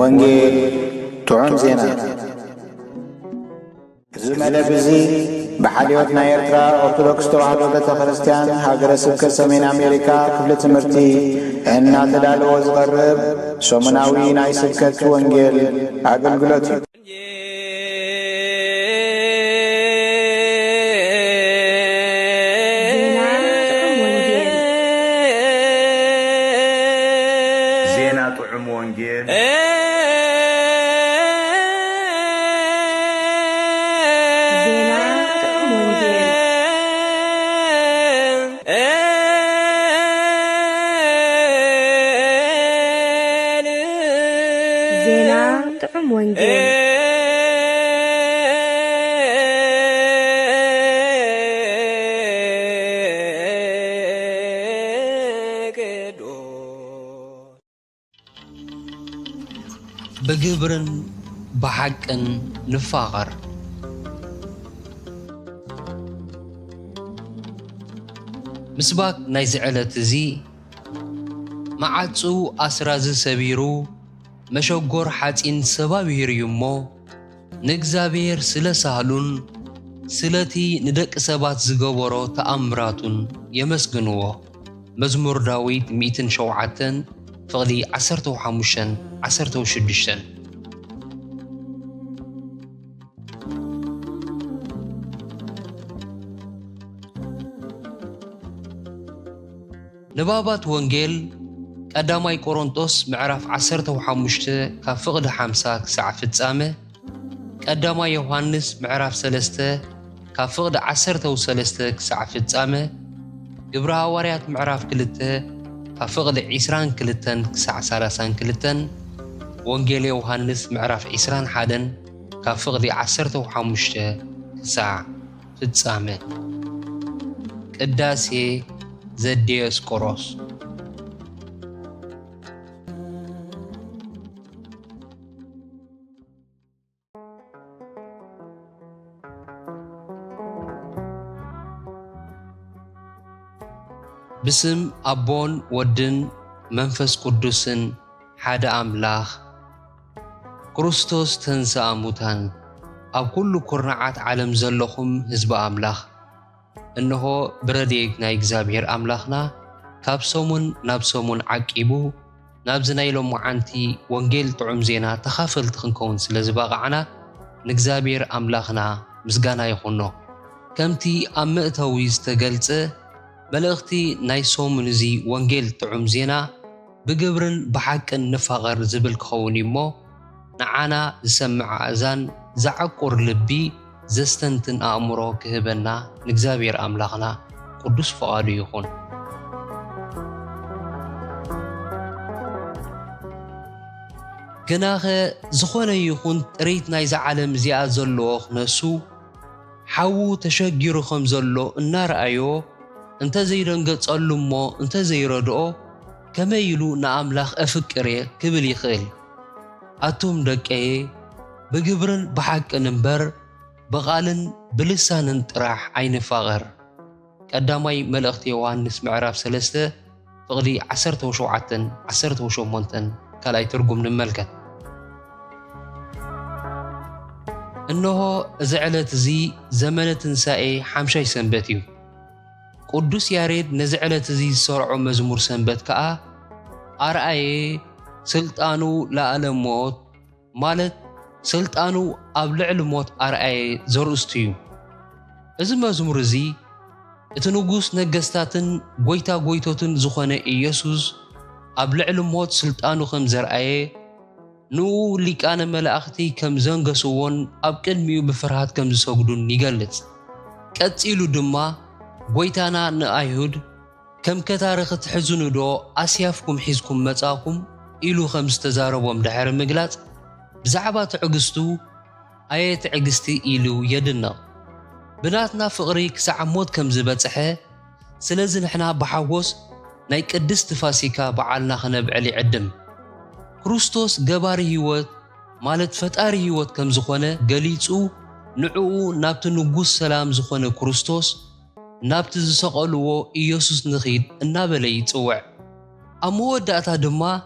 ወንጌል ጥዑም ዜና ዝመለብዚ በሓልዮት ናይ ኤርትራ ኦርቶዶክስ ተዋህዶ ቤተ ክርስቲያን ሃገረ ስብከት ሰሜን አሜሪካ ክፍለ ትምህርቲ እናተዳለወ ዝቐርብ ሰሙናዊ ናይ ስብከት ወንጌል አገልግሎት እዩ። ዜና ጥዑም ወንጌል بجبرن بحقن نفاقر مسباك نايزعلت زي معاتسو أسراز سبيرو مشوغور حاتين سبابير يمو نجزابير سلسالون سلتي ندك سبات زغورو تأمراتون يمسجنوه مزمور داويد 107 فغلي 15 نبابات وانجيل قداماي كورنثوس معرف 15 كفقد 50 ساعة فتصامه قداماي يوحنس معرف 3 كفقد 13 ساعة فتصامه ግብረ ሐዋርያት ምዕራፍ 2 ከፍቕድ 22 ክሳዕ 32 ወንጌል ዮሐንስ ምዕራፍ 21 ከፍቕድ 15 ክሳዕ ፍጻመ ቅዳሴ ዘዲዮስቆሮስ بسم أبون ودن منفس قدسن حدا أملاخ كريستوس تنسى أموتان أو كل كرنعات عالم زلهم هزب أملاخ إنه برديك نايك زابير أملاخنا نابسومون عقيبو نابزنا يلو معانتي وانجيل طعم زينا تخافل تخنكون سلزباغ عنا نكزابير أملاخنا مزقانا يخونو كمتي أمئتويز تقلت ملأختي نايسوم نزي وانجيل طعم زينا بقبرن بحقن نفاغر زبل كخوني مو نعانا زسمع أذان زعقور لبي زستنتن أمرو كهبنا نكزابير أملاغنا قدس فقالو يخون كناغة زخونا يخون تريت نايز عالم زياد زلوخ نسو حاو تشجيرو خمزلو النار أيو انت زيرنقص ألمو انت زيردو كما يلو نأملاخ أفكري كبل يخيل أتوم دكي بقبرن بحق نمبر بغالن بلسان انتراح عين فاغر قدامي ملأختي يوحنس معراف 3 فغلي 17 كالاي ترقم نملكت إنه زعلت زي زمن تنسائي حمشي سنبتيو قدوس ياريد نزعلت زي سرعو مزمور سنبت كأ أرأي سلطانو لألم موت مالت سلطانو أبلع الموت أرأي زرستيو إذا مزمور زي اتنوغوس نجستاتن قويتوتن زخونة إيسوس أبلع الموت سلطانو خمزر أي نو ليك أنا ملاختي كم زنقسوون أبكن ميو بفرهات كم زسوقدون نيقلت كتسيلو دما قويتانا نأيهود كم كتاريخ تحزنو دو أسيافكم حيزكم متاكم إلو خمس تزاربهم دحر مقلات بزعبات عقستو آيات عقستي إلو يدنا بناتنا فقري كسع موت كم زبتحه سلازن احنا بحاوس نايك قدست فاسيكا بعالنا خنبعلي عدم كروستوس قباري هيوت مالت فتاري هيوت كم زخونه قليتو نعو نابت نقوس سلام زخونه كروستوس نابت زسقلو إيسوس نخيد النابلي يتوع أمو داتا دما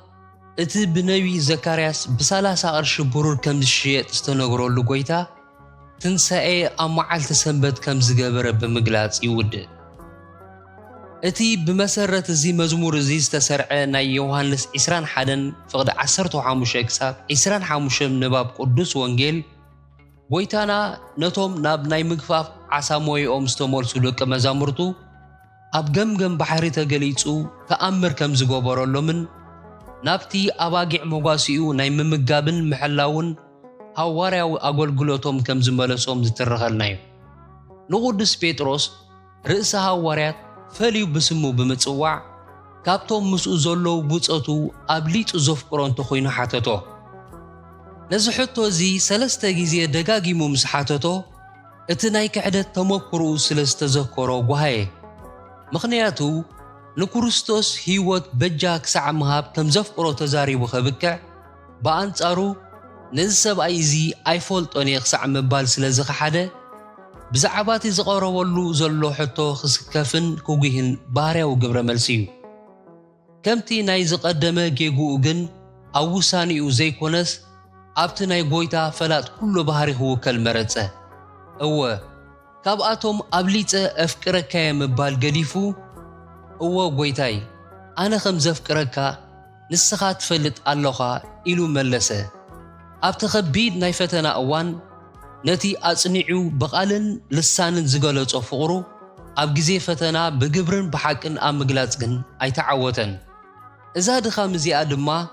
اتي بنبي زكارياس بسالاسا قرش برور كم الشيء استنقرو لقويتا تنسائي أمعال تسنبت كم زقابر بمقلات يود اتي بمسرة زي مزمور زي استسرع ناي يوهانس إسران حدن فقد عسرتو حاموش اكساب إسران حاموش نباب قدس وانجيل بويتانا نتوم ناب ناي مقفاف عساموي أمستمول سلوك مزامرتو أب جم بحري تقليتو تأمر كم زقابر اللومن نابتي أواقع مقاسيو ناي ممقابن محلاون هاواريو أقول قلوتهم كم زمالسهم زترغلنايو نقودس بيتروس رئيس هاواريات فليو بسمو بمتصوع كابتوم مسؤو زولو بوصتو أبليت زفقرون تخوينو حاتتو نزحتو زي سلسته جيزي دقاقيمو مسحاتتو اتناي كعدت تموكرو سلسته زكورو قوهاي مخنياتو نكروستوس هيوت بجاك ساعة مهاب كم زفقرو تزاري وخبكع بانتارو نزسب أيزي أيفولت أني خسع مبال سلازق حدا بزعباتي زقارو واللو زلو حتو خسكفن كوغيهن باريا وقبر ملسيو كمتي نايزق قدمه جيغو اغن أوسانيو زي كونس أبتناي قويتا فلات كله بهاري هو كالمرتسه كاباتهم أبليت أفكركا مبال قديفو قويتاي أنا خمز أفكركا نسخات فلت اللغة إلو ملسه أبتخبيد نايفتنا أوان نتي أصنعو بقالن لسانن زغالصو فقرو أب جزي فتنا بقبرن بحقن أم مقلاتقن أي تعوتن إذا دخام زي أدما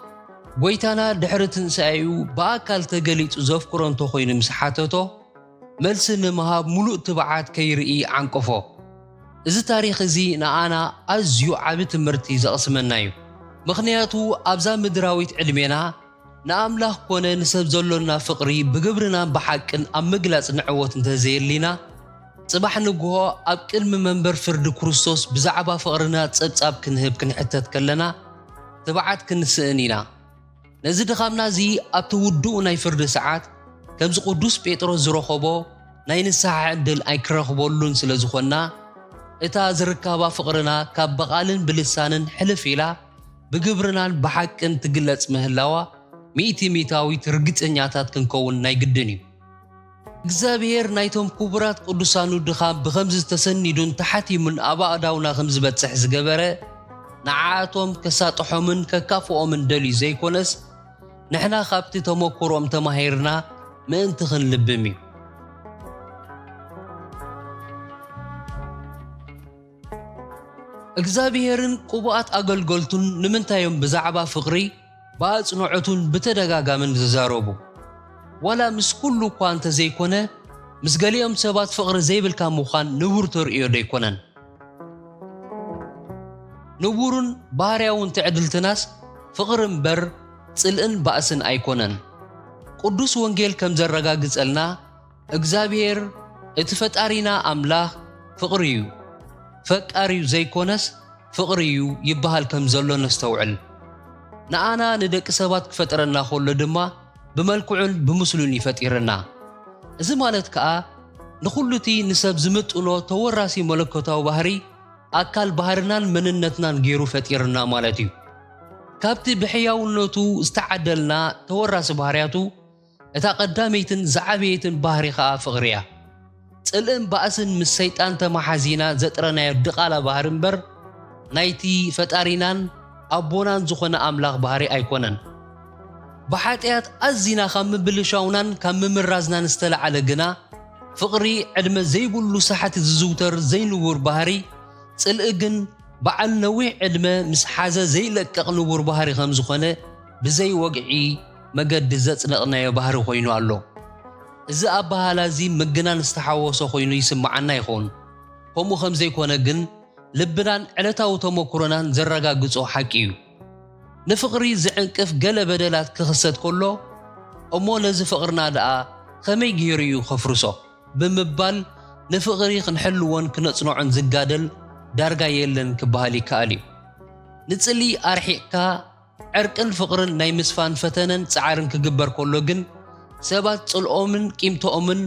قويتانا دحرتن سايو بأكال تقليت زفقرون تخوين مسحاتتو ملسن مهاب ملوء تبعات كيرئي عنكفو إذا تاريخ زي نانا أزيو عبت مرتي زقسمنايو مخنياتو أبزا مدراويت علمينا نأملاح كونه نسب زلونا فقري بقبرنا بحقن أم مقلاس نعوت انتزير لنا صباح نقوه أبكل من منبر فرد كروستوس بزعبا فقرنا تساب كنهب كنحتت كلنا تبعات كنسئنينا نزد خامنا زي أبتودو ناي فرد ساعات كمز قدوس بيترو زروخبو ناي نساعة عدل أي كرخبو اللون سلزخونا إتا زركابا فقرنا كابقالن بلسانن حلفيلا بقبرنا بحقن تقلت مهلاوا ميتاوي ترقت انياتات كنكون ناي قدنيو እግዚአብሔር ናይቶም ኩቡራት ቅዱሳኑ ድኻም ብኸምዝ ተሰኒዱን ተሓቲ ምን ኣባእ ዳውና ኸምዝ በጽሕ ዝገበረ ንዓኣቶም ከሳጥሖምን ከካፍኦምን ደልዩ ዘይኮነስ ንሕና ካብቲ ተመክሮም ተማሂርና ምእንቲ ክንልብም እዩ እግዚአብሔርን ቁቡኣት ኣገልገልቱን ንምንታዮም ብዛዕባ ፍቕሪ በአጽንዖቱን በተደጋጋምን ዝዛረቡ ወላ ምስ ኩሉ እኳ እንተ ዘይኮነ ምስ ገሊኦም ሰባት ፍቕሪ ዘይብልካ ምዃን ንቡር ተርእዮ ደይኮነን ንቡርን ባህርያውን ትዕድልትናስ ፍቕሪ እምበር ጽልእን ባእስን ኣይኮነን ቅዱስ ወንጌል ከም ዘረጋግጸልና እግዚአብሔር እቲ ፈጣሪና ኣምላኽ ፍቕሪ እዩ ፈቃሪው ዘይኮነስ ፍቕሪ እዩ ይበሃል ከም ዘሎ ነስተውዕል نأنا ندك سبات كفترنا خل دما بملكعن بمسلون يفتيرنا إذا مالت كأ نخلتي نسب زمت أنو توراسي ملكوتا وبحري أكل بحرنا من النتنا غيرو فتيرنا مالتي كابتي بحياو النوتو استعدلنا توراس بحرياتو اتقداميتن زعبيتن بحري خا فغريا تسلم بأسن مسيطان تمحازينا زترنا يدقال بحرنبر نايتي فتارينان أبونان زخنا أملاق بحري أيكونن بحاتيات أزينا خم بلشاونان كم مرازنا نستلع على جنا فقري عدم زيبولو ساحة الزوتر زي نور بحري تسلقن بعل نوع عدم مسحازة زي لك نور بحري خم زخنا بزي وقعي مجد زت نقنا يا بحر خوينو الله إذا أبها لازم مجنا نستحوص خوينو يسمعنا يخون هم خم زي كونا جن ልብናን ዕለታዊ ተመክሮናን ዘረጋግጾ ሓቂ እዩ ንፍቕሪ ዝዕንቅፍ ገለ በደላት ክኽሰት ከሎ እሞ ነዚ ፍቕርና ደኣ ከመይ ገይሩ እዩ ከፍርሶ ብምባል ንፍቕሪ ክንሕልዎን ክነጽንዖን ዝጋደል ዳርጋ የለን ክበሃል ይከኣል እዩ ንጽሊ ኣርሒቕካ ዕርቅን ፍቕርን ናይ ምስፋን ፈተነን ጻዕርን ክግበር ከሎ ግን ሰባት ጽልኦምን ቂምቶኦምን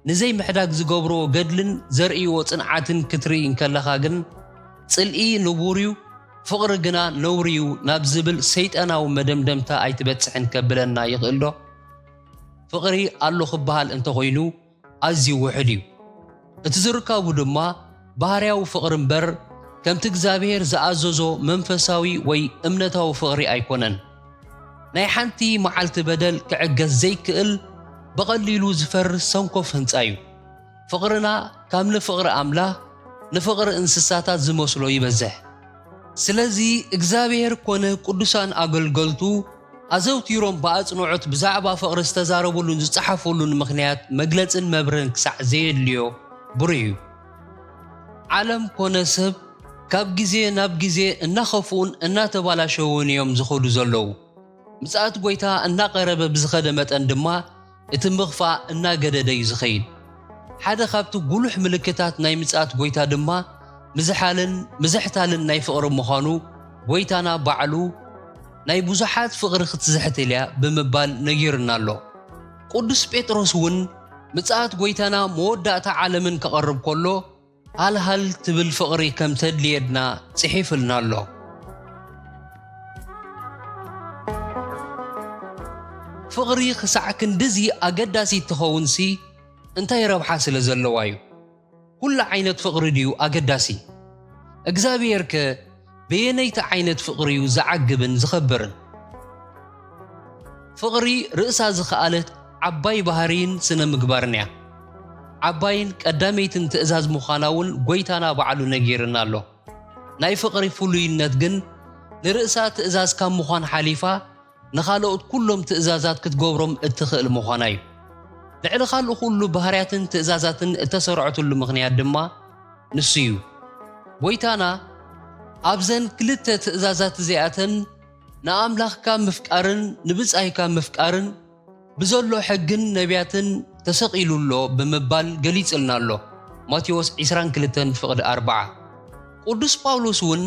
ንዘይ ምሕዳግ ዝገብርዎ ገድልን ዘርእይዎ ጽንዓትን ክትርኢ እንከለኻ ግን ጽልኢ ንቡር እዩ ፍቕሪ ግና ነውሪ እዩ ናብ ዝብል ሰይጣናዊ መደምደምታ ኣይትበጽሕን ከብለና ይኽእል ዶ ፍቕሪ ኣሎ ክበሃል እንተኾይኑ ኣዝዩ ውሕድ እዩ እቲ ዝርከቡ ድማ ባህርያዊ ፍቕሪ እምበር ከምቲ እግዚኣብሔር ዝኣዘዞ መንፈሳዊ ወይ እምነታዊ ፍቕሪ ኣይኮነን ናይ ሓንቲ መዓልቲ በደል ክዕገዝ ዘይክእል በቐሊሉ ዝፈርስ ሰንኮፍ ህንጻ እዩ ፍቕርና ካብ ንፍቕሪ ኣምላኽ ንፍቕሪ እንስሳታት ዝመስሎ ይበዝሕ ስለዚ እግዚኣብሔር ኮነ ቅዱሳን ኣገልገልቱ ኣዘውቲሮም ብኣጽንዖት ብዛዕባ ፍቕሪ ዝተዛረበሉን ዝጸሓፈሉን ምኽንያት መግለጽን መብርን ክሳዕ ዘየድልዮ ብሩህ እዩ ዓለም ኮነ ሰብ ካብ ግዜ ናብ ግዜ እናኸፉን እናተባላሸውን እዮም ዝኸዱ ዘለዉ ምጽኣት ጎይታ እናቐረበ ብዝኸደ መጠን ድማ እቲ ምኽፋእ እናገደደ እዩ ዝኸይድ ሓደ ካብቲ ጉሉሕ ምልክታት ናይ ምጽኣት ጎይታ ድማ ምዝሕታልን ናይ ፍቕሪ ምዃኑ ጎይታና ባዕሉ ናይ ብዙሓት ፍቕሪ ክትዝሕትል እያ ብምባል ነጊርና ኣሎ ቅዱስ ጴጥሮስ እውን ምጽኣት ጎይታና መወዳእታ ዓለምን ከቐርብ ከሎ ሃልሃል ትብል ፍቕሪ ከም ተድልየድና ጽሒፍልና ኣሎ ፍቕሪ ክሳዕ ክንድዚ ኣገዳሲ ትኸውንሲ እንታይ ረብሓ ስለ ዘለዋ እዩ ኩሉ ዓይነት ፍቕሪ ድዩ ኣገዳሲ እግዚኣብሔር ከ በየነይቲ ዓይነት ፍቕሪ እዩ ዝዓግብን ዝኸብርን ፍቕሪ ርእሳ ዝኸኣለት ዓባይ ባህሪን ስነ ምግባርን እያ ዓባይን ቀዳመይትን ትእዛዝ ምዃና እውን ጎይታና ባዕሉ ነጊርና ኣሎ ናይ ፍቕሪ ፍሉይነት ግን ንርእሳ ትእዛዝ ካብ ምዃን ሓሊፋ ንኻልኦት ኩሎም ትእዛዛት ክትገብሮም እትኽእል ምዃና እዩ ልዕሊ ካልእ ኩሉ ባህርያትን ትእዛዛትን እተሰርዐትሉ ምኽንያት ድማ ንሱ እዩ ጎይታና ኣብዘን ክልተ ትእዛዛት እዚኣተን ንኣምላኽካ ምፍቃርን ንብጻይካ ምፍቃርን ብዘሎ ሕግን ነቢያትን ተሰቒሉሎ ብምባል ገሊጽልና ኣሎ ማቴዎስ 22:4 ቅዱስ ጳውሎስ እውን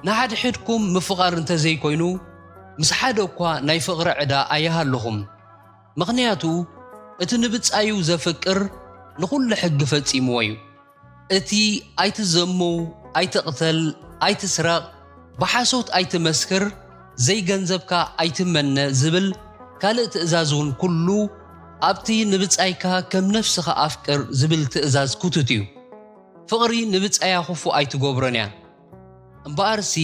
ንሓድሕድኩም ምፍቓር እንተዘይኮይኑ ምስ ሓደ እኳ ናይ ፍቕሪ ዕዳ ኣየሃለኹም ምኽንያቱ እቲ ንብጻዩ ዘፍቅር ንኹሉ ሕጊ ፈጺምዎ እዩ እቲ ኣይትዘሙ ኣይትቕተል ኣይትስረቕ ብሓሶት ኣይትመስክር ዘይገንዘብካ ኣይትመነ ዝብል ካልእ ትእዛዝ እውን ኩሉ ኣብቲ ንብጻይካ ከም ነፍስኻ ኣፍቅር ዝብል ትእዛዝ ክቱት እዩ ፍቕሪ ንብጻያ ኽፉ ኣይትገብሮን እያ እምበኣርሲ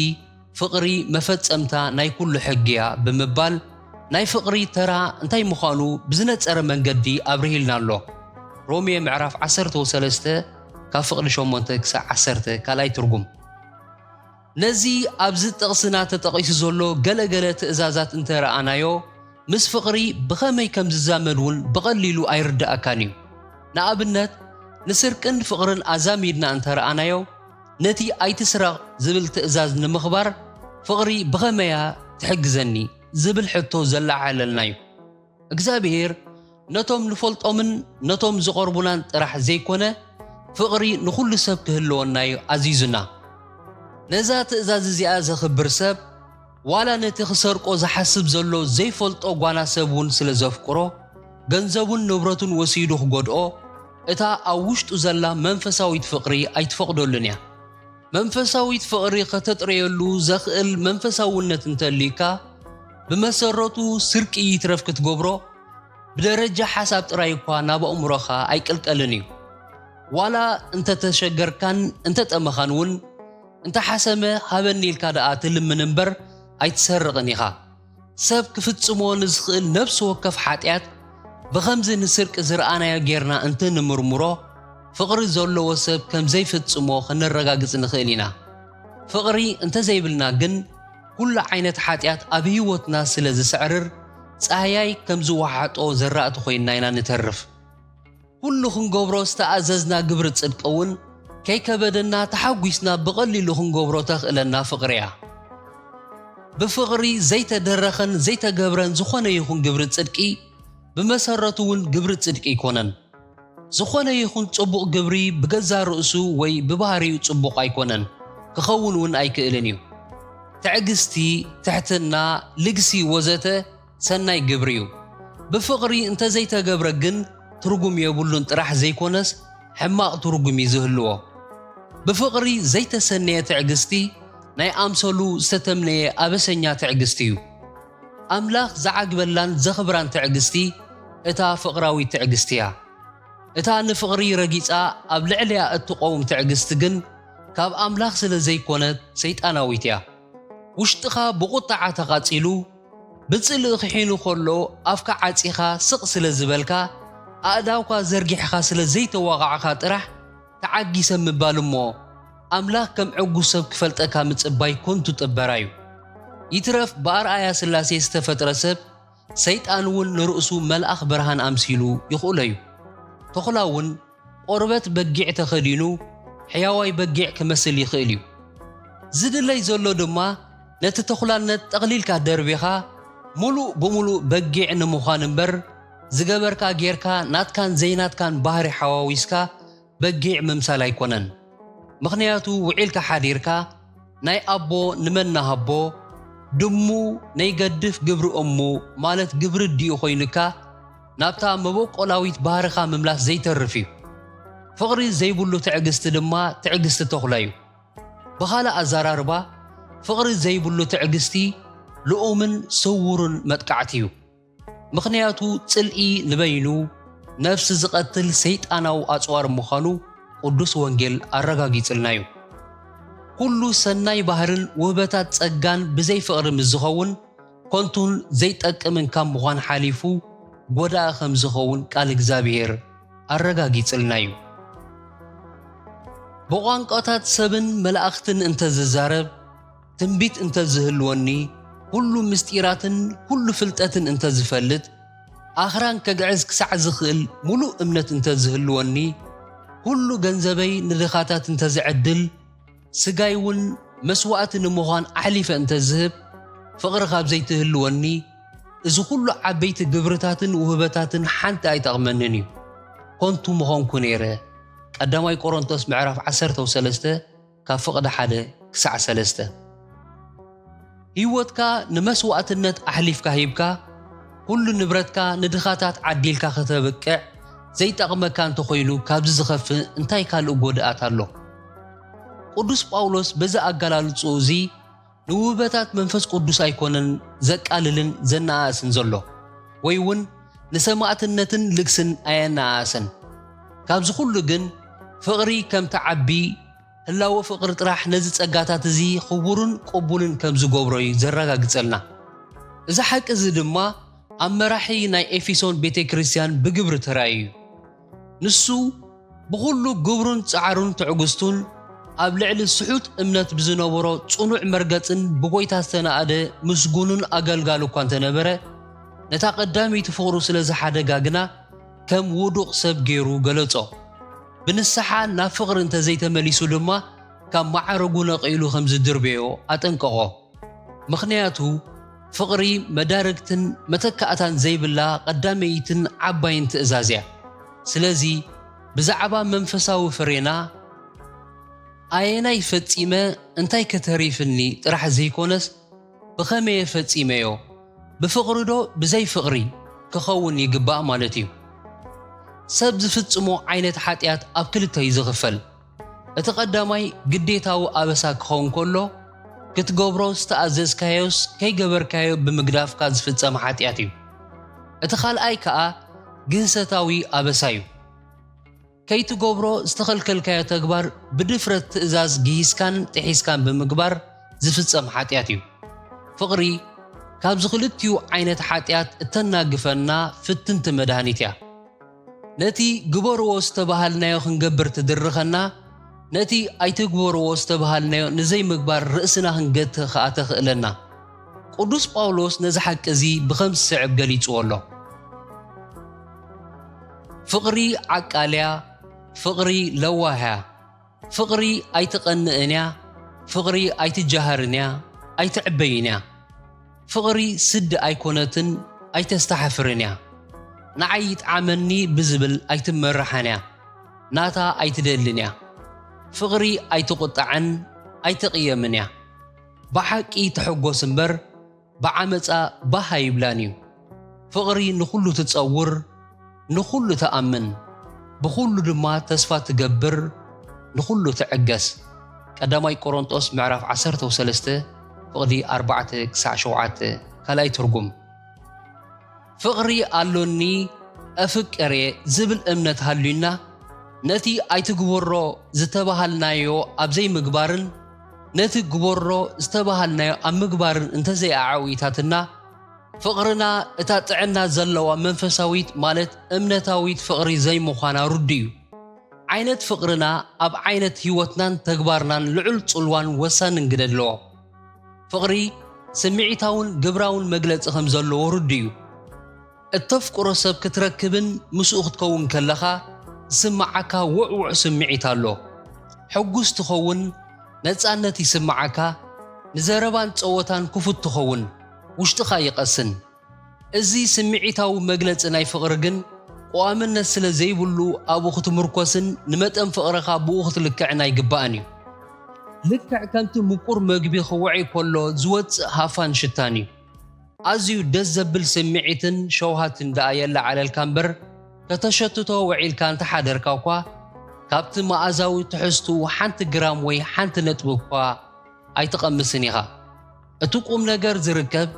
ፍቕሪ መፈጸምታ ናይ ኩሉ ሕጊ እያ ብምባል ናይ ፍቕሪ ተራ እንታይ ምዃኑ ብዝነጸረ መንገዲ ኣብርሂልና ኣሎ ሮሜ ምዕራፍ 13 ካብ ፍቕሪ 8 ክሳብ 10 ካልኣይ ትርጉም ነዚ ኣብዚ ጥቕስና ተጠቒሱ ዘሎ ገለገለ ትእዛዛት እንተረኣናዮ ምስ ፍቕሪ ብኸመይ ከም ዝዛመድ እውን ብቐሊሉ ኣይርዳእካን እዩ ንኣብነት ንስርቅን ፍቕርን ኣዛሚድና እንተረኣናዮ ነቲ ኣይትስረቕ ዝብል ትእዛዝ ንምኽባር ፍቕሪ ብኸመያ ትሕግዘኒ ዝብል ሕቶ ዘላዓለልና እዩ እግዚኣብሔር ነቶም ንፈልጦምን ነቶም ዝቐርቡናን ጥራሕ ዘይኮነ ፍቕሪ ንኹሉ ሰብ ክህልወና እዩ ኣዚዙና ነዛ ትእዛዝ እዚኣ ዘኽብር ሰብ ዋላ ነቲ ክሰርቆ ዝሓስብ ዘሎ ዘይፈልጦ ጓና ሰብ እውን ስለ ዘፍቅሮ ገንዘቡን ንብረቱን ወሲዱ ክጎድኦ እታ ኣብ ውሽጡ ዘላ መንፈሳዊት ፍቕሪ ኣይትፈቕደሉን እያ መንፈሳዊት ፍቕሪ ከተጥርየሉ ዘኽእል መንፈሳውነት እንተልይካ ብመሰረቱ ስርቂ ይትረፍ ክትገብሮ ብደረጃ ሓሳብ ጥራይ እኳ ናብ ኣእምሮኻ ኣይቅልቀልን እዩ ዋላ እንተተሸገርካን እንተጠመኻን እውን እንተሓሰመ ሃበኒ ኢልካ ደኣ ትልምን እምበር ኣይትሰርቕን ኢኻ ሰብ ክፍጽሞ ንዝኽእል ነፍሲ ወከፍ ሓጢኣት ብኸምዚ ንስርቂ ዝረኣናዮ ጌርና እንትንምርምሮ ፍቕሪ ዘለዎ ሰብ ከም ዘይፍጽሞ ክንረጋግጽ ንኽእል ኢና ፍቕሪ እንተዘይብልና ግን ኩሉ ዓይነት ሓጢኣት ኣብ ህይወትና ስለ ዝስዕርር ፀሃያይ ከም ዝወሓጦ ዘራእቲ ኮይንና ኢና ንተርፍ ኩሉ ክንገብሮ ዝተኣዘዝና ግብሪ ጽድቂ እውን كي كبدنا تحقيسنا بقليل خنقبرو تخلنا فقريا بفقري زيت درخن زيت جبران زخونا يخون جبرت صدقي بمسرتون جبرت صدقي كونن زخونا يخون صبق جبري بجزا رأسو وي ببهاري صبق أيكونن كخون ون أيكلنيو تعجستي تحتنا لجسي وزته سناي جبريو بفقري انت زيت جبرجن ترجم يبولون راح زي كونس حماق ترجم يزهلوه بفقري زيت سنية تعجستي ناي أمسلو ستمني أبسنيا تعجستيو أملاخ زعج بلان زخبران تعجستي إتا فقراوي تعجستيا إتا نفقري رجيسا أبلع ليا التقوم تعجستجن كاب أملاخ سل زي كونت سيت أنا ويتيا وشتخا بقطعة تقاتلو بتصل خينو خلو أفكا عتيخا سق سل زبالكا أداوكا زرجيحخا سل زي توقعخا ترح تعجي سم بالمو أملاك كم عقوسب كفلتك متصباي كنتو تبرايو يترف بأرآيا سلاسي استفت رسب سيت أنون نرؤسو ملأخ برهان أمسيلو يقوليو تخلاون قربت بقيع تخدينو حياواي بقيع كمسل يخيليو زد اللي زولو دما نتتخلان تقليل كدربيخا ملو بملو بقيع نموخان بر زقبركا غيركا ناتكان زيناتكان بحري حواويسكا بقيع ممسال يكونن مخنياتو وعيلكا حاديركا ناي أبو نمنا هبو دمو ناي قدف قبر أمو مالت قبر الديو خوينكا نابتا مبوك أولاويت بارخا مملاس زي ترفيو فقري زي بولو تعقست دما تعقست تخلايو بخالا أزاراربا فقري زي بولو تعقستي لؤمن سورن متقعتيو مخنياتو تسلقي نبينو نفس زقتل سيت أناو أصوار مخانو قدوس وانجيل الرقاقي تلنايو كل سناي بحرن وبتات تسقان بزي فقر مزخون كنتون زي تأكمن كام مخان حاليفو قودا أخم زخون كالك زابير الرقاقي تلنايو بوغان قطات سبن ملأختن انت ززارب تنبيت انت زهلواني كل مستيراتن كل فلتاتن انت زفلت آخران كقعز كسع زخل ملو امنت انت زهلواني كل جنزبي ندخاتات انت زعدل سجايون مسوات نموهان أحلف انت زهب فقر خاب زي تهلواني إذا كل عبيت جبرتات وهبتات حانت أي تغمنني كنتو مهون كونيره قدامي كورنثوس معرف 10 كفقد حدا كسع 3 هيوتكا نمسواتنت أحلفكا هيبكا كل نبرتكا ندخاتات عديلكا ختبكع زي تقمكان تخوينو كابز زخف انتاي كالو قودات اللو قدوس باولوس بزا أقلال تسوزي نوبتات منفس قدوس أيكونن زكاللن زنا آسن زلو ويون نسماعتنتن لكسن آيانا آسن كابز خلو جن فقري كم تعبي هلاو فقر تراح نزت أقاتات زي خبورن قبولن كابز قبروي زرقا قتلنا إذا حق إزدما أما راحي ناي إفيسون بيتي كريستيان بقبر ترايو نسو بغلو قبرون تعارون تعقستون أبلعل السحوت امنات بزنورو تصنوع مرقاتن بقويتا استناء مسقونون أقل كوانت نبرا نتا قدامي تفورو سلازا حدا قاقنا كم ودوق سب جيرو قلطو بنسحا نافقر انت زيتا مليسو لما كم معرقونا قيلو خمز الدربيو أتنقغو مخنياتو فقري مداركتن متكأتان زي بالله قداميتن عباين تأزازيا سلازي بزعبا منفساو فرينا آينا يفتيما انتاي كتريفني ترح زي كونس بخامي يفتيمايو بفقردو بزي فقري كخون يقباء مالتيو سبز فتسمو عينة حاتيات أبكلتا يزغفل اتقدامي قديتاو أبساك خون كله كتقبرو استأزز كايوس كي قبر كايو بمقداف كاز فتسام حاتياتيو اتخال آي كا جنستاوي أبسايو كي تقبرو استخلكل كايو تقبر بدفرة إزاز جيسكان تحيسكان بمقبر زفتسام حاتياتيو فقري كابز خلتيو عينة حاتيات التناقفنا فتنت مدهانيتيا نتي قبرو استبهالنايو خنقبر تدرخنا نتي أيتقبرو استبهالنايو نزي مقبر رأسنا خنقت خاته خلنا قدوس باولوس نزحك ازي بخمس سعب قليت والله فقري عقاليا فقري لواها ፍቕሪ ኣይትቐንእንያ ፍቕሪ ኣይትጃሃርንያ ኣይትዕበይንያ ፍቕሪ ስድ ኣይኮነትን ኣይተስተሓፍርንያ ንዓይ ይጥዓመኒ ብዝብል ኣይትመራሓንያ ናታ ኣይትደልንያ ፍቕሪ ኣይትቁጣዕን ኣይትቕየምንያ ብሓቂ ተሐጎስ እምበር ብዓመፃ ባህ ኣይብላን እዩ ፍቕሪ ንኹሉ ትጸውር ንኹሉ ተኣምን ብኹሉ ድማ ተስፋ ትገብር ንኹሉ ትዕገስ ቀዳማይ ቆሮንጦስ ምዕራፍ 13 ፍቕዲ 4-7 ካልኣይ ትርጉም ፍቕሪ ኣሎኒ ኣፍቀሬ ዝብል እምነት ሃልዩና ነቲ ኣይትግበሮ ዝተባሃልናዮ ኣብ ዘይምግባርን ነቲ ግበሮ ዝተባሃልናዮ ኣብ ምግባርን እንተዘይኣዓዊታትና ፍቕርና እታ ጥዕና ዘለዋ መንፈሳዊት ማለት እምነታዊት ፍቕሪ ዘይምዃና ሩዲ እዩ ዓይነት ፍቕርና ኣብ ዓይነት ህይወትናን ተግባርናን ልዑል ጽልዋን ወሳንን ግደ ኣለዎ ፍቕሪ ስምዒታውን ግብራውን መግለፂ ከም ዘለዎ ሩዲ እዩ እተፍቅሮ ሰብ ክትረክብን ምስኡ ክትከውን ከለኻ ዝስማዓካ ውዕውዕ ስምዒት ኣሎ ሕጉስ ትኸውን ነፃነት ይስማዓካ ንዘረባን ፀወታን ክፉት ትኸውን ውሽጥኻ ይቐስን እዚ ስምዒታዊ መግለፂ ናይ ፍቕሪ ግን ቋምነት ስለ ዘይብሉ ኣብኡ ክትምርኮስን ንመጠን ፍቕርኻ ብኡ ክትልክዕን ኣይግባእን እዩ ልክዕ ከምቲ ምቁር መግቢ ክውዒ ከሎ ዝወፅእ ሃፋን ሽታን እዩ ኣዝዩ ደስ ዘብል ስምዒትን ሸውሃትን ደኣ የለዓለልካ እምበር ከተሸትቶ ውዒልካ እንተሓደርካ እኳ ካብቲ መኣዛዊ ትሕዝቱ ሓንቲ ግራም ወይ ሓንቲ ነጥቢ እኳ ኣይትቐምስን ኢኻ እቲ ቁም ነገር ዝርከብ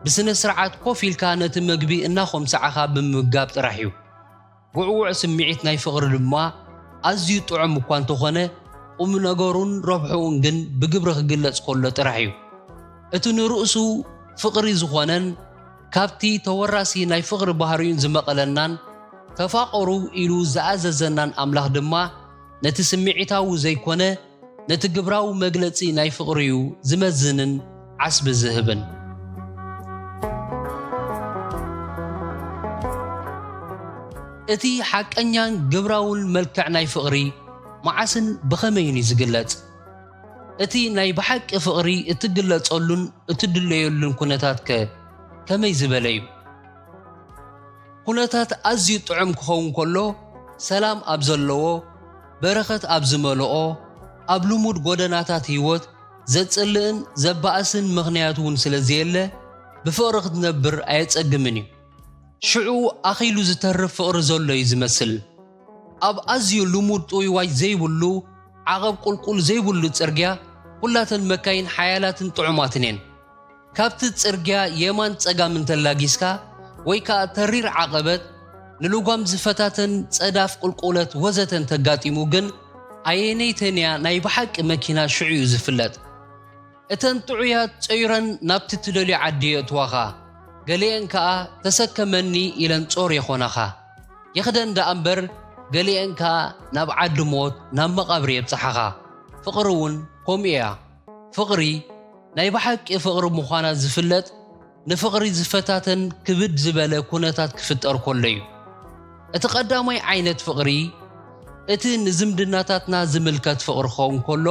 ብስነ ስርዓት ኮፍ ኢልካ ነቲ መግቢ እናኾምሰዓኻ ብምምጋብ ጥራሕ እዩ ውዕውዕ ስምዒት ናይ ፍቕሪ ድማ ኣዝዩ ጥዑም እኳ እንተኾነ ቁም ነገሩን ረብሑን ግን ብግብሪ ክግለጽ ከሎ ጥራሕ እዩ እቲ ንርእሱ ፍቕሪ ዝኾነን ካብቲ ተወራሲ ናይ ፍቕሪ ባህርዩን ዝመቐለናን ተፋቐሩ ኢሉ ዝኣዘዘናን ኣምላኽ ድማ ነቲ ስምዒታዊ ዘይኮነ ነቲ ግብራዊ መግለፂ ናይ ፍቕሪዩ ዝመዝንን ዓስቢ ዝህብን እቲ ሓቀኛን ግብራውን መልክዕ ናይ ፍቕሪ መዓስን ብኸመይን ዝግለጽ እቲ ናይ ብሓቂ ፍቕሪ እትግለጸሉን እትድለየሉን ኩነታት ከመይ ዝበለ እዩ ኩነታት ኣዝዩ ጥዑም ክኸውን ከሎ ሰላም ኣብ ዘለዎ በረኸት ኣብ ዝመልኦ ኣብ ልሙድ ጎደናታት ህይወት ዘጽልእን ዘባእስን ምኽንያት እውን ስለ ዘየለ ብፍቕሪ ክትነብር ኣየጸግምን እዩ ሽዑ ኣኺሉ ዝተርፍ ፍቕሪ ዘሎ እዩ ዝመስል ኣብ ኣዝዩ ልሙድ ጥውይዋይ ዘይብሉ ዓቐብ ቁልቁል ዘይብሉ ጽርግያ ኩላተን መካይን ሓያላትን ጥዑማትን እየን ካብቲ ጽርግያ የማን ጸጋም እንተላጊስካ ወይ ከዓ ተሪር ዓቐበት ንልጓም ዝፈታተን ጸዳፍ ቁልቁለት ወዘተን ተጋጢሙ ግን ኣየነይተንያ ናይ ብሓቂ መኪና ሽዑ እዩ ዝፍለጥ እተን ጥዑያት ጸይረን ናብቲ ትደልዮ ዓዲ የእትዋኻ ገሊአን ከዓ ተሰከመኒ ኢለን ጾር የኾናኻ የኽደን ደኣ እምበር ገሊአን ከዓ ናብ ዓዲ ሞት ናብ መቓብሪ የብፅሓኻ ፍቕሪ እውን ከምኡ እያ ፍቕሪ ናይ ብሓቂ ፍቕሪ ምዃና ዝፍለጥ ንፍቕሪ ዝፈታተን ክብድ ዝበለ ኩነታት ክፍጠር ከሎ እዩ እቲ ቀዳማይ ዓይነት ፍቕሪ እቲ ንዝምድናታትና ዝምልከት ፍቕሪ ክኸውን ከሎ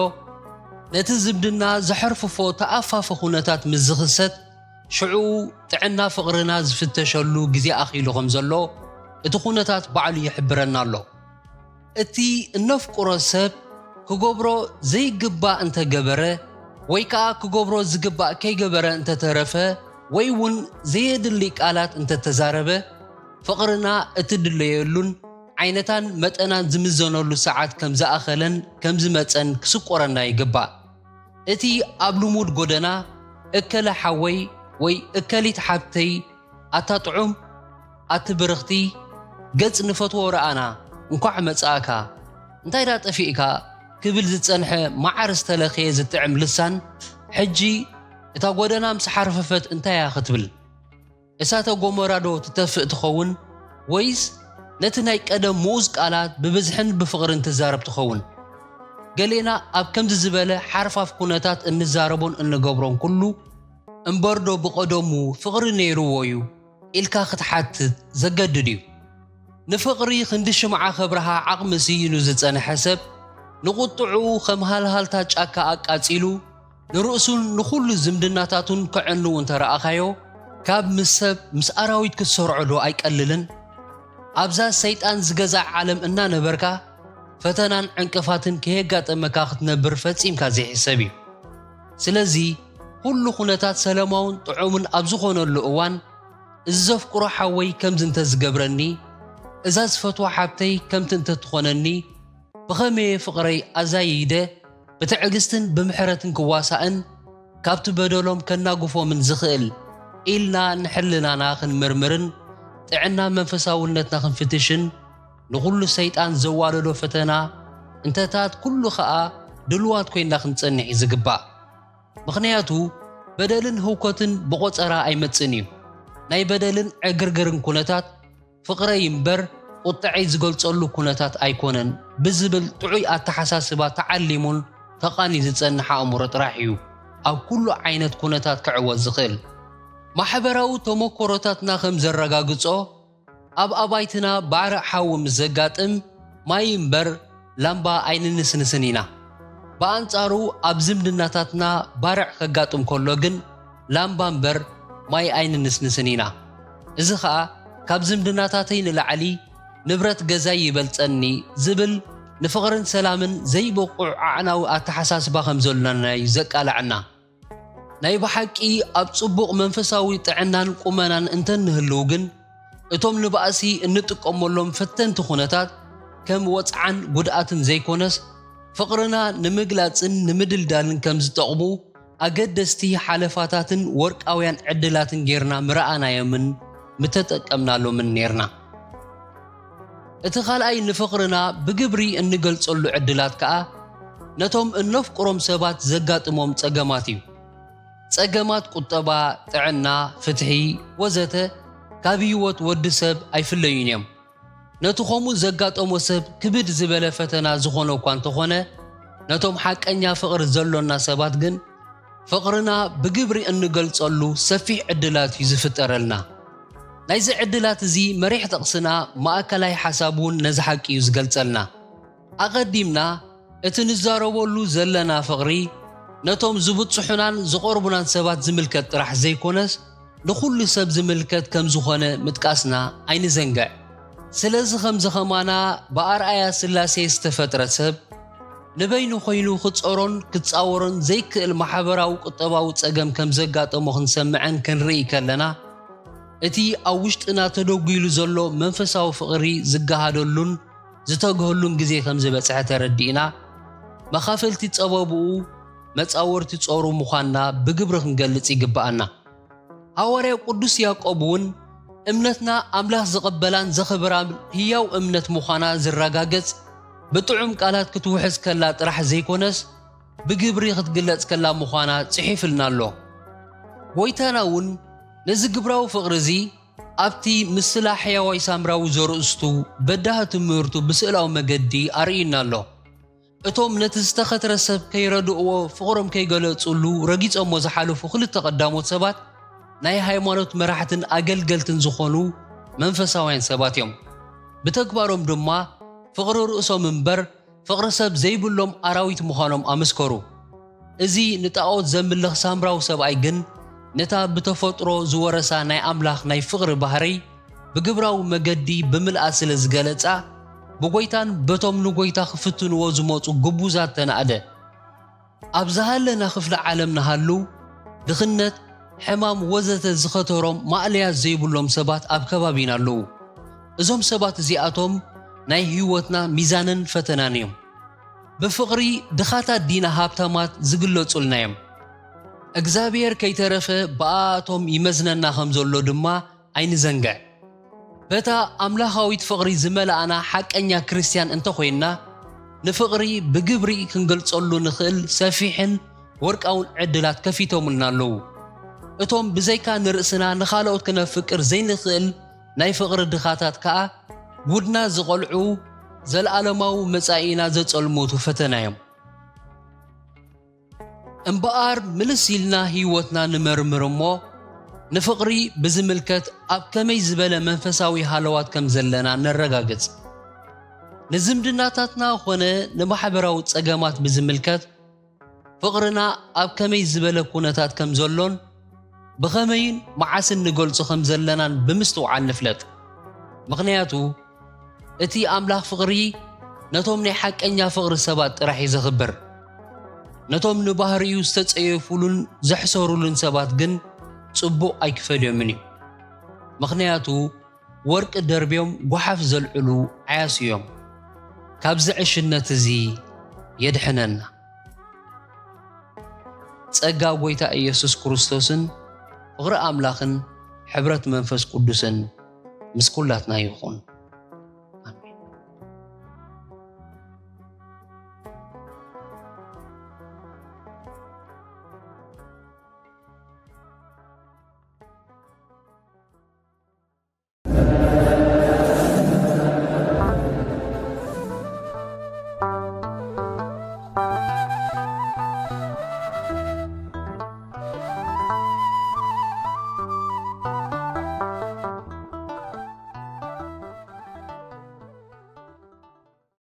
ነቲ ዝምድና ዘሕርፍፎ ተኣፋፈ ኩነታት ምስ ዝኽሰት ሽዑ ጥዕና ፍቕርና ዝፍተሸሉ ግዜ ኣኺሉ ከም ዘሎ እቲ ኩነታት ባዕሉ ይሕብረና ኣሎ እቲ እነፍቅሮ ሰብ ክገብሮ ዘይግባእ እንተገበረ ወይ ከዓ ክገብሮ ዝግባእ ከይገበረ እንተተረፈ ወይ እውን ዘየድሊ ቃላት እንተተዛረበ ፍቕርና እትድለየሉን ዓይነታን መጠናን ዝምዘነሉ ሰዓት ከም ዝኣኸለን ከም ዝመፀን ክስቆረና ይግባእ እቲ ኣብ ልሙድ ጎደና እከለ ሓወይ ወይ እከሊት ሓብተይ ኣታጥዑም ኣትብርኽቲ ገጽ ንፈትዎ ረኣና እንኳዕ መጻእካ እንታይ ዳ ጠፊእካ ክብል ዝጸንሐ ማዓር ዝተለኸየ ዝጥዕም ልሳን ሕጂ እታ ጎደና ምስ ሓርፈፈት እንታያ ክትብል እሳተ ጎሞራዶ ትተፍእ ትኸውን ወይስ ነቲ ናይ ቀደም ምኡዝ ቃላት ብብዝሕን ብፍቕርን ትዛረብ ትኸውን ገሌና ኣብ ከምዚ ዝበለ ሓርፋፍ ኩነታት እንዛረቦን እንገብሮን ኩሉ እምበርዶ ብቐደሙ ፍቕሪ ነይርዎ እዩ ኢልካ ክትሓትት ዘገድድ እዩ ንፍቕሪ ክንዲ ሽምዓ ኸብረሃ ዓቕሚ ስይኑ ዝጸንሐ ሰብ ንቁጥዑ ከም ሃልሃልታ ጫካ ኣቃጺሉ ንርእሱን ንኹሉ ዝምድናታቱን ክዕንው እንተረኣኻዮ ካብ ምሰብ ምስ ኣራዊት ክትሰርዖ ዶ ኣይቀልልን? ኣብዛ ሰይጣን ዝገዛዕ ዓለም እናነበርካ ፈተናን ዕንቅፋትን ከየጋጠመካ ክትነብር ፈጺምካ ዘይሕሰብ እዩ። ስለዚ ኩሉ ኩነታት ሰላማውን ጥዑምን ኣብ ዝኾነሉ እዋን እዚ ዘፍቅሮ ሓወይ ከምዚ እንተዝገብረኒ እዛ ዝፈትዋ ሓብተይ ከምቲ እንተትኾነኒ ብኸመየ ፍቕረይ ኣዛይደ ብትዕግስትን ብምሕረትን ክዋሳእን ካብቲ በደሎም ከናጉፎምን ዝኽእል ኢልና ንሕልናና ክንምርምርን ጥዕና መንፈሳውነትና ክንፍትሽን ንኹሉ ሰይጣን ዘዋለዶ ፈተና እንተታት ኩሉ ኸኣ ድልዋት ኮይና ክንጸንሕ ዝግባእ። ምኽንያቱ በደልን ህውከትን ብቖፀራ ኣይመጽን እዩ። ናይ በደልን ዕግርግርን ኩነታት ፍቕረይ እምበር ቁጥዐይ ዝገልጸሉ ኩነታት ኣይኮነን ብዝብል ጥዑይ ኣተሓሳስባ ተዓሊሙን ተቓኒ ዝጸንሕ ኣእምሮ ጥራሕ እዩ ኣብ ኩሉ ዓይነት ኩነታት ክዕወት ዝኽእል። ማሕበራዊ ተመክሮታትና ከም ዘረጋግጾ ኣብ ኣባይትና ባዕሪ ሓዊ ምስ ዘጋጥም ማይ እምበር ላምባ ኣይንንስንስን ኢና። ብኣንጻሩ ኣብ ዝምድናታትና ባርዕ ከጋጥም ከሎ ግን ላምባ እምበር ማይ ኣይንንስንስን ኢና። እዚ ኸኣ ካብ ዝምድናታተይ ንላዕሊ ንብረት ገዛይ ይበልጸኒ ዝብል ንፍቕርን ሰላምን ዘይበቁዕ ኣዕናዊ ኣተሓሳስባ ከም ዘለና እዩ ዘቃልዐና። ናይ ብሓቂ ኣብ ጽቡቕ መንፈሳዊ ጥዕናን ቁመናን እንተንህልው ግን እቶም ንባእሲ እንጥቀመሎም ፈተንቲ ኩነታት ከም ወፅዓን ጉድኣትን ዘይኮነስ ፍቕርና ንምግላጽን ንምድልዳልን ከም ዝጠቕሙ ኣገደስቲ ሓለፋታትን ወርቃውያን ዕድላትን ጌርና ምረኣናዮምን ምተጠቀምናሎምን ነርና። እቲ ካልኣይ ንፍቕርና ብግብሪ እንገልጸሉ ዕድላት ከዓ ነቶም እነፍቅሮም ሰባት ዘጋጥሞም ጸገማት እዩ። ጸገማት ቁጠባ፣ ጥዕና፣ ፍትሒ ወዘተ ካብ ህይወት ወዲ ሰብ ኣይፍለዩን እዮም። ነቲ ኸምኡ ዘጋጠሞ ሰብ ክብድ ዝበለ ፈተና ዝኾነ እኳ እንተኾነ ነቶም ሓቀኛ ፍቕሪ ዘሎና ሰባት ግን ፍቕርና ብግብሪ እንገልጸሉ ሰፊሕ ዕድላት እዩ ዝፍጠረልና። ናይዚ ዕድላት እዚ መሪሕ ጥቕስና ማእከላይ ሓሳብ እውን ነዚ ሓቂ እዩ ዝገልጸልና። ኣቐዲምና እቲ ንዛረበሉ ዘለና ፍቕሪ ነቶም ዝብጽሑናን ዝቐርቡናን ሰባት ዝምልከት ጥራሕ ዘይኮነስ ንኹሉ ሰብ ዝምልከት ከም ዝኾነ ምጥቃስና ኣይንዘንግዕ። ስለዚ ከምዚ ኸማና ብኣርኣያ ስላሴ ዝተፈጥረ ሰብ ንበይኑ ኾይኑ ክጸሮን ክጻወሮን ዘይክእል ማሕበራዊ ቁጠባዊ ጸገም ከም ዘጋጠሞ ክንሰምዐን ክንርኢ ከለና እቲ ኣብ ውሽጥና ተደጒሉ ዘሎ መንፈሳዊ ፍቕሪ ዝገሃደሉን ዝተግህሉን ግዜ ከም ዝበጽሐ ተረዲእና መኻፈልቲ ጸበብኡ መጻወርቲ ጾሩ ምዃንና ብግብሪ ክንገልጽ ይግባአና። ሐዋርያው ቅዱስ ያዕቆብ እውን እምነትና ኣምላኽ ዝቐበላን ዘኽብራን ህያው እምነት ምዃና ዝረጋገጽ ብጥዑም ቃላት ክትውሕዝ ከላ ጥራሕ ዘይኮነስ ብግብሪ ክትግለጽ ከላ ምዃና ጽሒፍልና ኣሎ። ጎይታና እውን ነዚ ግብራዊ ፍቕሪ እዚ ኣብቲ ምስላ ሕያዋይ ሳምራዊ ዘርእስቱ በዳህ ትምህርቱ ብስእላዊ መገዲ ኣርኢና ኣሎ። እቶም ነቲ ዝተኸትረ ሰብ ከይረድእዎ ፍቕሮም ከይገለጹሉ ረጊጾሞ ዝሓለፉ ክልተ ቀዳሞት ሰባት ናይ ሃይማኖት መራሕትን ኣገልገልትን ዝኾኑ መንፈሳውያን ሰባት እዮም። ብተግባሮም ድማ ፍቕሪ ርእሶም እምበር ፍቕሪ ሰብ ዘይብሎም ኣራዊት ምዃኖም ኣመስከሩ። እዚ ንጣዖት ዘምልኽ ሳምራዊ ሰብኣይ ግን ነታ ብተፈጥሮ ዝወረሳ ናይ ኣምላኽ ናይ ፍቕሪ ባህሪ ብግብራዊ መገዲ ብምልኣት ስለ ዝገለጻ ብጎይታን በቶም ንጎይታ ክፍትንዎ ዝመፁ ግቡዛት ተናእደ። ኣብ ዝሃለና ክፍሊ ዓለም ንሃሉ ድኽነት፣ ሕማም ወዘተ ዝኸተሮም ማዕልያት ዘይብሎም ሰባት ኣብ ከባቢና ኣለዉ። እዞም ሰባት እዚኣቶም ናይ ህይወትና ሚዛንን ፈተናን እዮም። ብፍቕሪ ድኻታት ዲና ሃብታማት ዝግለጹልና እዮም። እግዚአብሔር ከይተረፈ ብኣቶም ይመዝነና ከም ዘሎ ድማ ኣይንዘንግዕ። በታ ኣምላኻዊት ፍቕሪ ዝመልኣና ሓቀኛ ክርስቲያን እንተኾይንና ንፍቕሪ ብግብሪ ክንገልጸሉ ንኽእል ሰፊሕን ወርቃውን ዕድላት ከፊቶምልና ኣለዉ። እቶም ብዘይካ ንርእስና ንኻልኦት ክነፍቅር ዘይንኽእል ናይ ፍቕሪ ድኻታት ከዓ ውድና ዝቖልዑ ዘለዓለማዊ መጻኢና ዘጸልሞቱ ፈተና እዮም። እምበኣር ምልስ ኢልና ህይወትና ንመርምር እሞ ንፍቕሪ ብዝምልከት ኣብ ከመይ ዝበለ መንፈሳዊ ሃለዋት ከም ዘለና ነረጋግጽ። ንዝምድናታትና ኾነ ንማሕበራዊ ጸገማት ብዝምልከት ፍቕርና ኣብ ከመይ ዝበለ ኩነታት ከም ዘሎን ብኸመይን መዓስን ንገልጾ ከም ዘለናን ብምስትውዓል ንፍለጥ። ምኽንያቱ እቲ ኣምላኽ ፍቕሪ ነቶም ናይ ሓቀኛ ፍቕሪ ሰባት ጥራሕ እዩ ዝኽበር። ነቶም ንባህሪኡ ዝተጸየፉሉን ዘሕሰሩሉን ሰባት ግን ጽቡቕ ኣይክፈልዮምን እዩ። ምኽንያቱ ወርቂ ደርብዮም ጓሓፍ ዘልዕሉ ዓያስ እዮም። ካብዚ ዕሽነት እዚ የድሕነና። ጸጋ ጐይታ ኢየሱስ ክርስቶስን ፍቕሪ ኣምላኽን ሕብረት መንፈስ ቅዱስን ምስ ኩላትና ይኹን።